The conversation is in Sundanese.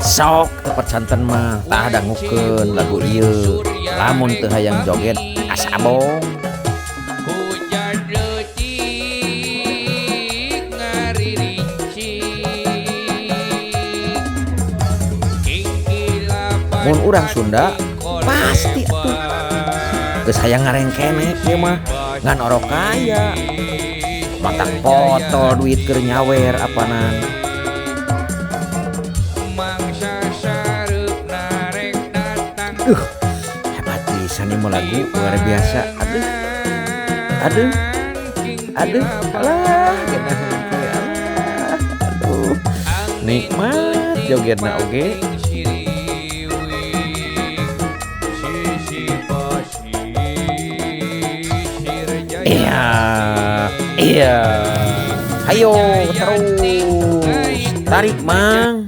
sok tempat santen mah tah dangukeun lagu ieu lamun teu hayang joget asa abong. Hujan leutik ngarincik Mun urang Sunda pasti atuh geus hayang ngarengkenek ieu mah ngan orok kaya matak potol duit keur nyawer apanan. Hebat pisan ieu lagu luar biasa. Aduh alah geunaheun teh alah. Aduh nikmat jogetna oge. Iya. Hayo terus tarik mang.